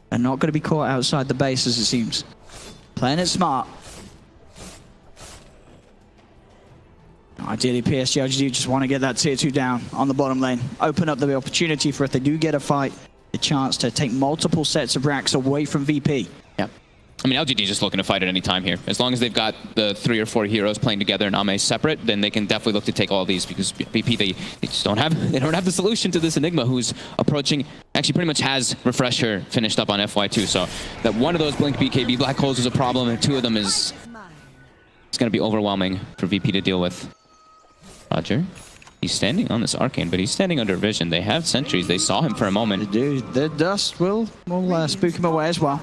They're not going to be caught outside the base, as it seems. Playing it smart. Ideally, PSG.LGD just want to get that tier 2 down on the bottom lane. Open up the opportunity for, if they do get a fight, the chance to take multiple sets of racks away from VP. Yeah. I mean, LGD just looking to fight at any time here. As long as they've got the 3 or 4 heroes playing together and Ame separate, then they can definitely look to take all of these, because VP, they just don't have the solution to this Enigma, who's approaching, actually pretty much has Refresher finished up on FY2. So that one of those Blink BKB black holes is a problem, and 2 of them is, it's going to be overwhelming for VP to deal with. Roger. He's standing on this Arcane, but he's standing under vision. They have sentries. They saw him for a moment. The dust will spook him away as well.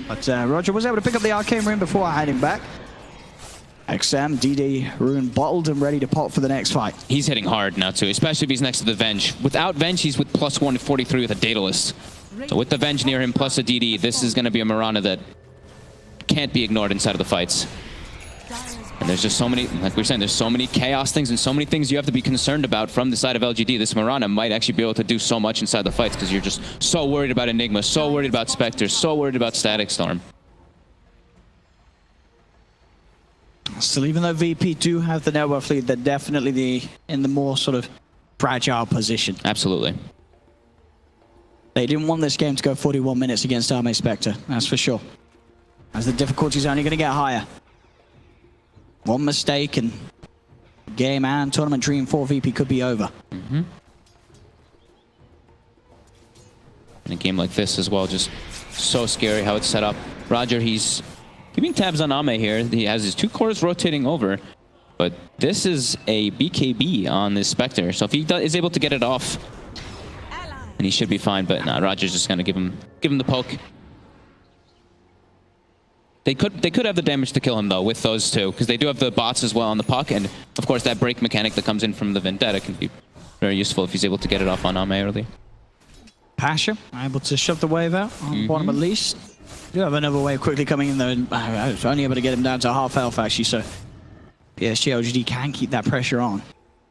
But Roger was able to pick up the Arcane Rune before hiding back. XM, DD, Rune bottled and ready to pop for the next fight. He's hitting hard now too, especially if he's next to the Venge. Without Venge, he's with plus 143 with a Daedalus. So with the Venge near him plus a DD, this is going to be a Mirana that can't be ignored inside of the fights. And there's just so many, like we were saying, there's so many chaos things and so many things you have to be concerned about from the side of LGD. This Mirana might actually be able to do so much inside the fights because you're just so worried about Enigma, so worried about Spectre, so worried about Static Storm. Still, even though VP do have the network lead, they're definitely in the more sort of fragile position. Absolutely. They didn't want this game to go 41 minutes against Ame Spectre, that's for sure. As the difficulty's only going to get higher. One mistake and game and tournament dream for VP could be over. In a game like this as well, just so scary how it's set up. Roger, he's keeping tabs on Ame here. He has his 2 cores rotating over, but this is a BKB on this Spectre. So if he is able to get it off, then he should be fine. But nah, Roger's just gonna give him the poke. They could have the damage to kill him though with those 2, because they do have the bots as well on the puck, and of course that break mechanic that comes in from the Vendetta can be very useful if he's able to get it off on Ame early. Pasha able to shove the wave out on the bottom at least. Do have another wave quickly coming in though, and I was only able to get him down to half health actually, so PSG.LGD can keep that pressure on.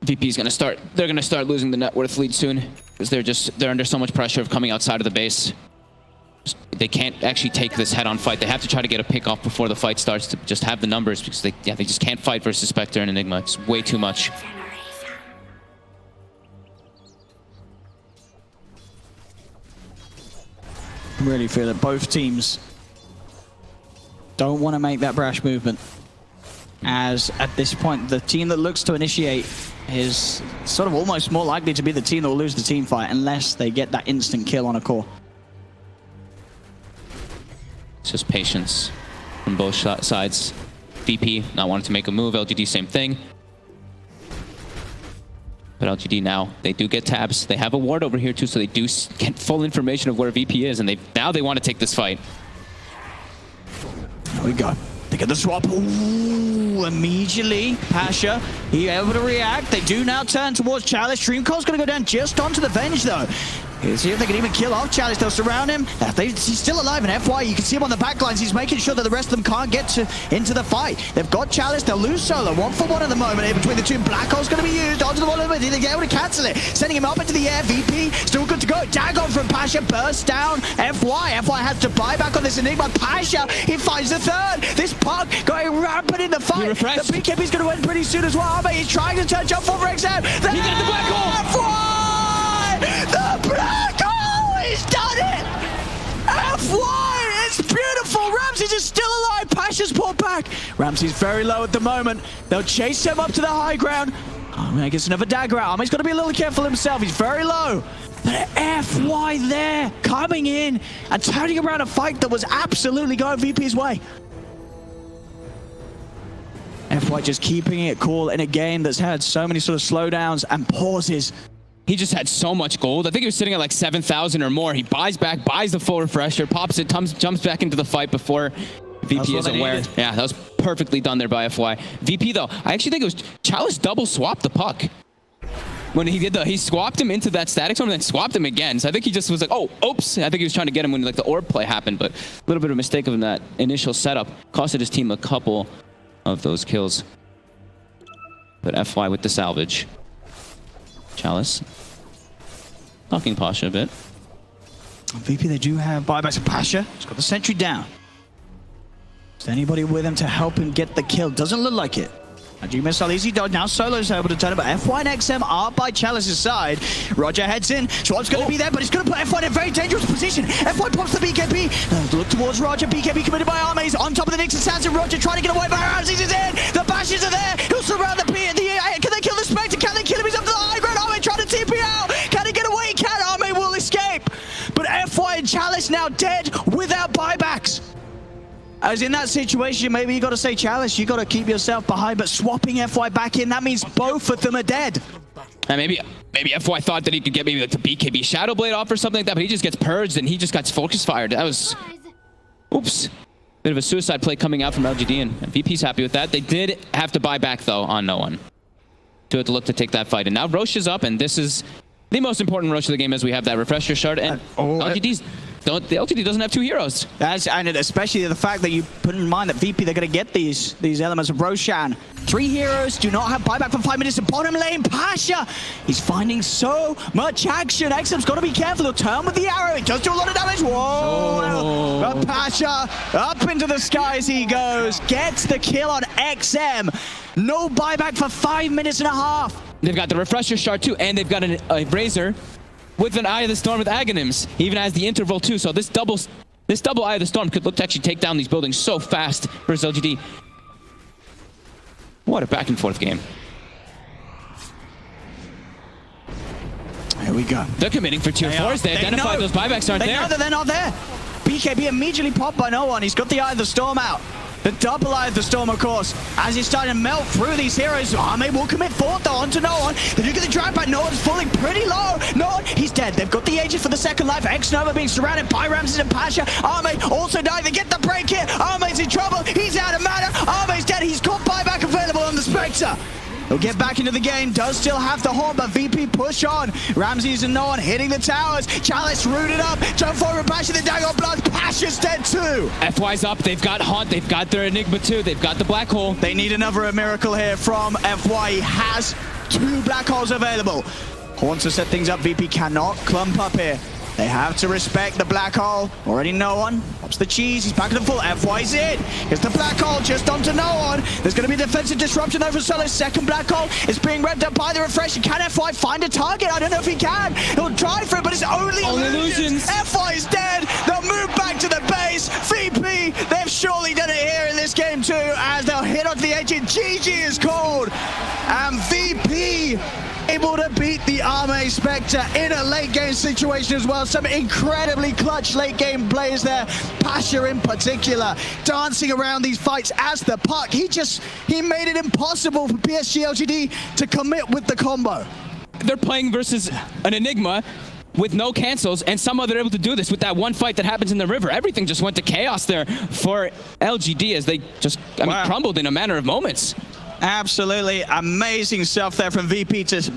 VP's gonna start, they're gonna start losing the net worth lead soon, because they're under so much pressure of coming outside of the base. They can't actually take this head-on fight. They have to try to get a pick off before the fight starts to just have the numbers, because they just can't fight versus Spectre and Enigma. It's way too much. I really feel that both teams don't want to make that brash movement, as at this point the team that looks to initiate is sort of almost more likely to be the team that will lose the team fight unless they get that instant kill on a core. It's just patience from both sides. VP not wanting to make a move, LGD same thing. But LGD now, they do get tabs. They have a ward over here too, so they do get full information of where VP is, and now they want to take this fight. There we go. They get the swap. Ooh, immediately, Pasha, he able to react. They do now turn towards Chalice. Dreamcore's going to go down just onto the Venge though. See if they can even kill off Chalice. They'll surround him. He's still alive in FY. You can see him on the backlines. He's making sure that the rest of them can't get into the fight. They've got Chalice. They'll lose Solo. 1-for-1 at the moment here between the two. Black Hole's going to be used. Onto the wall of it. They're able to cancel it. Sending him up into the air. VP still good to go. Dagon from Pasha bursts down. FY has to buy back on this Enigma. Pasha, he finds the third. This puck going rampant in the fight. The BKB's going to win pretty soon as well. But he's trying to touch up for XM. He got the Black Hole. FY! The Black Hole! He's done it! FY! It's beautiful! Ramses is still alive! Pasha's pulled back! Ramsey's very low at the moment. They'll chase him up to the high ground. I guess another dagger out. He's got to be a little careful himself. He's very low. But FY there, coming in and turning around a fight that was absolutely going VP's way. FY just keeping it cool in a game that's had so many sort of slowdowns and pauses. He just had so much gold. I think he was sitting at like 7,000 or more. He buys back, buys the full refresher, pops it, jumps back into the fight before VP is aware. Yeah, that was perfectly done there by FY. VP though, I actually think it was Chalice double swapped the puck. When he did he swapped him into that static storm and then swapped him again. So I think he just was like, oh, oops. I think he was trying to get him when like the orb play happened, but a little bit of a mistake of that initial setup. Costed his team a couple of those kills. But FY with the salvage. Chalice. Knocking Pasha a bit. VP, they do have buybacks of Pasha. He's got the sentry down. Is there anybody with him to help him get the kill? Doesn't look like it. Missile easy dodge. Now Solo's able to turn it, but FY and XM are by Chalice's side. Roger heads in. Schwab's going to be there, but he's going to put FY in a very dangerous position. FY pops the BKB. Look towards Roger. BKB committed by Ameame. He's on top of the Nix assassin. Roger trying to get away, but Ramses is in. The bashes are there. He'll surround the P. Can they kill the Spectre? Can they kill him? He's up to the high ground. Ameame trying to TP out. Can he get away? He can. Ameame will escape. But FY and Chalice now dead without buybacks. As in that situation, maybe you got to say Chalice, you got to keep yourself behind, but swapping FY back in, that means both of them are dead. And maybe FY thought that he could get maybe like the BKB Shadow Blade off or something like that, but he just gets purged and he just got focus fired. That was, oops. Bit of a suicide play coming out from LGD, and VP's happy with that. They did have to buy back though on no one to have to look to take that fight. And now Roche is up, and this is the most important Roche of the game as we have that refresher shard, and the LGD doesn't have two heroes. And especially the fact that you put in mind that VP, they're going to get these elements of Roshan. 3 heroes do not have buyback for 5 minutes. The bottom lane, Pasha, he's finding so much action. XM's got to be careful. He'll turn with the arrow. It does do a lot of damage. Whoa! But Pasha, up into the skies he goes. Gets the kill on XM. No buyback for 5 minutes and a half. They've got the refresher shard too, and they've got a Razor with an Eye of the Storm with Aghanims. He even has the interval too, so this double Eye of the Storm could look to actually take down these buildings so fast versus LGD. What a back and forth game. Here we go. They're committing for tier 4s. They identified those buybacks aren't there. They know that they're not there. BKB immediately popped by no one. He's got the Eye of the Storm out. The double Eye of the Storm, of course, as he's starting to melt through these heroes. Ameame will commit 4th though onto no one. They do get the drag back. No one's falling pretty low. No one, he's dead. They've got the agent for the second life. X-Nova being surrounded by Ramses and Pasha. Ameame also died. They get the break here. Ameame's in trouble. He's out of mana. Ameame's dead. He's got buyback available on the Spectre. He'll get back into the game, does still have the horn, but VP push on. Ramses and no one hitting the towers. Chalice rooted up. Jump forward, Pasha, the dagger blood. Pasha's dead too. FY's up. They've got Haunt. They've got their Enigma too. They've got the Black Hole. They need another miracle here from FY. He has 2 Black Holes available. Horn to set things up. VP cannot clump up here. They have to respect the Black Hole. Already no one. Pops the cheese. He's back to the full. FY's in. Here's the Black Hole just onto no one. There's going to be a defensive disruption over Solo's second Black Hole. It's being revved up by the refresher. Can FY find a target? I don't know if he can. He'll try for it, but it's only illusions. FY's dead. They'll move back to the base. VP, they've surely done it here in this game too, as they'll hit onto the agent. GG is called. And VP able to beat the Ameame Spectre in a late game situation as well. Some incredibly clutch late game plays there. Pasha in particular, dancing around these fights as the puck. He made it impossible for PSG.LGD to commit with the combo. They're playing versus an Enigma with no cancels, and somehow they're able to do this with that one fight that happens in the river. Everything just went to chaos there for LGD as they just, crumbled in a matter of moments. Absolutely amazing stuff there from VP to